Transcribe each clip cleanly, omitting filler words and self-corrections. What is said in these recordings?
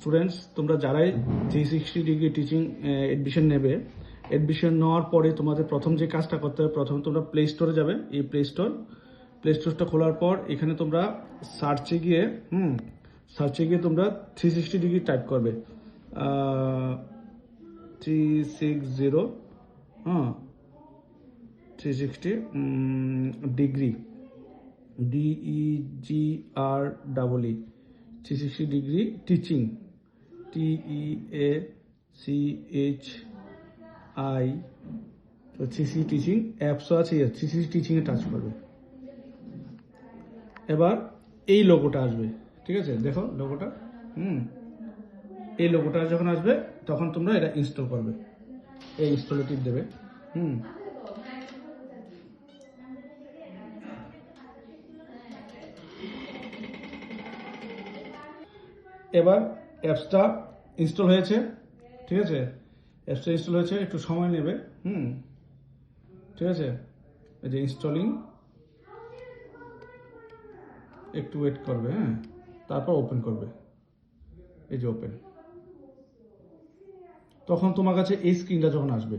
Students তোমরা যারাই 360 degree teaching admission নেবে, এডমিশন নেওয়ার পরে তোমাদের প্রথম যে কাজটা করতে হবে, প্রথমে তোমরা প্লে স্টোরে যাবে। এই প্লে স্টোরটা খোলার পর এখানে তোমরা সার্চে গিয়ে তোমরা 360 ডিগ্রি টাইপ করবে। 360 360 degree, DEGREE 360 degree teaching, TEACHI 360 teaching অ্যাপসও আছে, 360 টিচিংয়ে টাচ করবে। এবার এই লোগোটা আসবে, ঠিক আছে, দেখো লোগোটা। এই লোগোটা যখন আসবে তখন তোমরা এটা ইনস্টল করবে, এই ইনস্টলে টিপ দেবে। এবার অ্যাপসটা ইনস্টল হয়েছে, ঠিক আছে, অ্যাপসটা ইনস্টল হয়েছে, একটু সময় নেবে। ঠিক আছে, এই যে ইনস্টলিং, একটু ওয়েট করবে। তারপর ওপেন করবে, এই যে ওপেন। তখন তোমার কাছে এই স্ক্রিনটা যখন আসবে,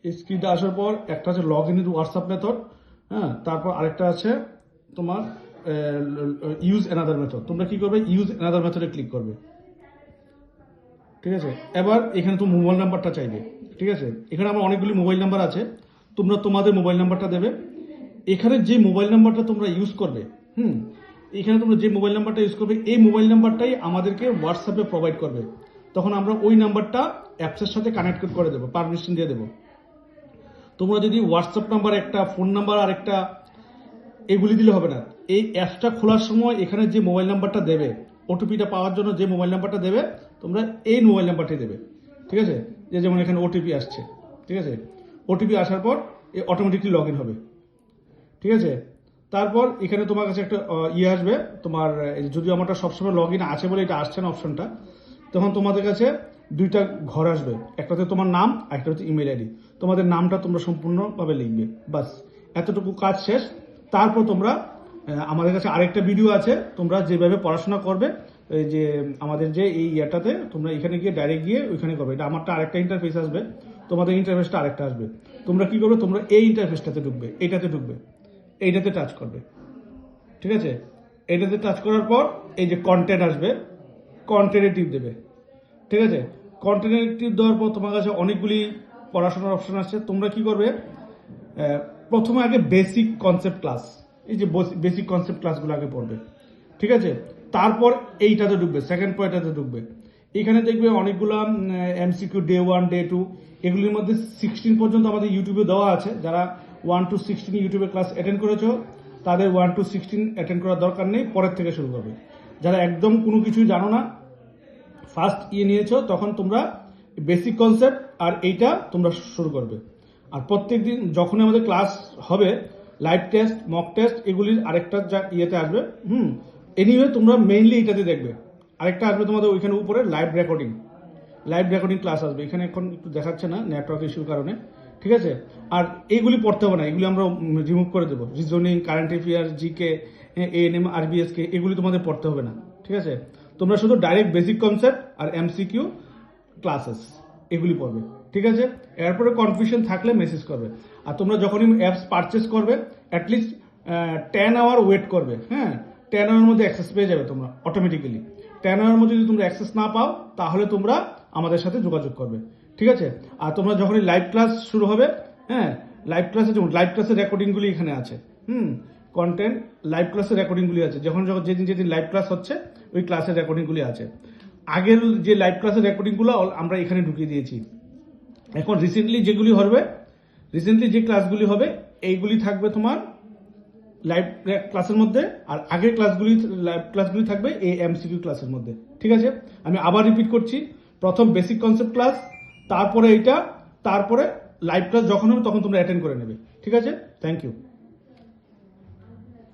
এই স্ক্রিনটা আসার পর একটা আছে log in with WhatsApp method, তারপর আরেকটা আছে তোমার ইউজ অ্যানাদার মেথড। তোমরা কি করবে, ইউজ অ্যানাদার মেথডে ক্লিক করবে, ঠিক আছে। এবার এখানে তো মোবাইল নাম্বারটা চাইবে, ঠিক আছে। এখানে আমার অনেকগুলি মোবাইল নাম্বার আছে, তোমরা তোমাদের মোবাইল নাম্বারটা দেবে। এখানে যে মোবাইল নাম্বারটা তোমরা ইউজ করবে, এখানে তোমরা যে মোবাইল নাম্বারটা ইউজ করবে, এই মোবাইল নাম্বারটাই আমাদেরকে হোয়াটসঅ্যাপে প্রোভাইড করবে। তখন আমরা ওই নাম্বারটা অ্যাপসের সাথে কানেক্ট করে দেবো, পারমিশন দিয়ে দেবো। তোমরা যদি হোয়াটসঅ্যাপ নাম্বার একটা, ফোন নাম্বার আর একটা, এগুলি দিলে হবে না। এই অ্যাপসটা খোলার সময় এখানে যে মোবাইল নাম্বারটা দেবে, ওটিপিটা পাওয়ার জন্য যে মোবাইল নাম্বারটা দেবে, তোমরা এই মোবাইল নাম্বারটাই দেবে, ঠিক আছে। যে যেমন এখানে ওটিপি আসছে, ঠিক আছে। ওটিপি আসার পর এই অটোমেটিকলি লগ ইন হবে, ঠিক আছে। তারপর এখানে তোমার কাছে একটা আসবে, তোমার যদিও আমারটা সবসময় লগ ইন আছে বলে এটা আসছে না অপশনটা, তখন তোমাদের কাছে দুইটা ঘর আসবে, একটা হচ্ছে তোমার নাম আর একটা হচ্ছে ইমেল আইডি। তোমাদের নামটা তোমরা সম্পূর্ণভাবে লিখবে, বাস এতটুকু কাজ শেষ। তারপর তোমরা আমাদের কাছে আরেকটা ভিডিও আছে, তোমরা যেভাবে পড়াশোনা করবে, এই যে আমাদের যে এই ইয়াটাতে তোমরা এখানে গিয়ে ডাইরেক্ট গিয়ে ওইখানে করবে। এটা আমারটা আরেকটা ইন্টারফেস আসবে, তোমাদের ইন্টারফেসটা আরেকটা আসবে। তোমরা কি করবে, তোমরা এই ইন্টারফেসটাতে ঢুকবে, এইটাতে ঢুকবে, এইটাতে টাচ করবে, ঠিক আছে। এইটাতে টাচ করার পর এই যে কন্টেন্ট আসবে, কন্টেন্টে টিপ দেবে, ঠিক আছে। কন্টেন্টে টিপ দেওয়ার পর তোমার কাছে অনেকগুলি পড়াশোনার অপশন আছে। তোমরা কি করবে, প্রথমে আগে বেসিক কনসেপ্ট ক্লাস, এই যে বেসিক কনসেপ্ট ক্লাসগুলো আগে পড়বে, ঠিক আছে। তারপর এইটাতে ঢুকবে, সেকেন্ড পয়েন্টটাতে ঢুকবে। এখানে দেখবে অনেকগুলো MCQ ডে 1 ডে 2, এগুলির মধ্যে 16 পর্যন্ত আমাদের ইউটিউবে দেওয়া আছে। যারা 1 to 16 ইউটিউবে ক্লাস অ্যাটেন্ড করেছো, তাদের 1 to 16 অ্যাটেন্ড করার দরকার নেই, পরের থেকে শুরু করবে। যারা একদম কোনো কিছুই জানো না, ফার্স্ট নিয়েছো, তখন তোমরা বেসিক কনসেপ্ট আর এইটা তোমরা শুরু করবে। আর প্রত্যেক দিন যখনই আমাদের ক্লাস হবে, লাইভ টেস্ট, মক টেস্ট, এগুলির আরেকটা ইয়েতে আসবে। এনিওয়ে তোমরা মেইনলি এটাতে দেখবে। আরেকটা আসবে তোমাদের ওইখানে উপরে লাইভ রেকর্ডিং ক্লাস আসবে। এখানে এখন একটু দেখাচ্ছে না নেটওয়ার্ক ইস্যুর কারণে, ঠিক আছে। আর এইগুলি পড়তে হবে না, এগুলি আমরা রিমুভ করে দেবো। Reasoning, current affair, GK, ANM, RBSK, এগুলি তোমাদের পড়তে হবে না, ঠিক আছে। তোমরা শুধু ডাইরেক্ট বেসিক কনসেপ্ট আর MCQ ক্লাসেস এগুলি পড়বে, ঠিক আছে। এরপরে কনফিউশন থাকলে মেসেজ করবে। আর তোমরা যখনই অ্যাপস পারচেস করবে, অ্যাটলিস্ট 10 আওয়ার ওয়েট করবে। 10 আওয়ার মধ্যে অ্যাক্সেস পেয়ে যাবে তোমরা অটোমেটিক্যালি। 10 আওয়ার মধ্যে যদি তোমরা অ্যাক্সেস না পাও, তাহলে তোমরা আমাদের সাথে যোগাযোগ করবে, ঠিক আছে। আর তোমরা যখনই লাইভ ক্লাস শুরু হবে, লাইভ ক্লাসে যেমন লাইভ ক্লাসের রেকর্ডিংগুলি এখানে আছে, কন্টেন্ট লাইভ ক্লাসের রেকর্ডিংগুলি আছে। যখন যেদিন লাইভ ক্লাস হচ্ছে, ওই ক্লাসের রেকর্ডিংগুলি আছে। আগের যে লাইভ ক্লাসের রেকর্ডিংগুলো আমরা এখানে ঢুকিয়ে দিয়েছি। এখন রিসেন্টলি যে ক্লাসগুলি হবে, এইগুলি থাকবে তোমার লাইভ ক্লাসের মধ্যে, আর আগের লাইভ ক্লাসগুলি থাকবে এই MCQ ক্লাসের মধ্যে, ঠিক আছে। আমি আবার রিপিট করছি, প্রথম বেসিক কনসেপ্ট ক্লাস, তারপরে এইটা, তারপরে লাইভ ক্লাস যখন হবে তখন তোমরা অ্যাটেন্ড করে নেবে, ঠিক আছে। Thank you.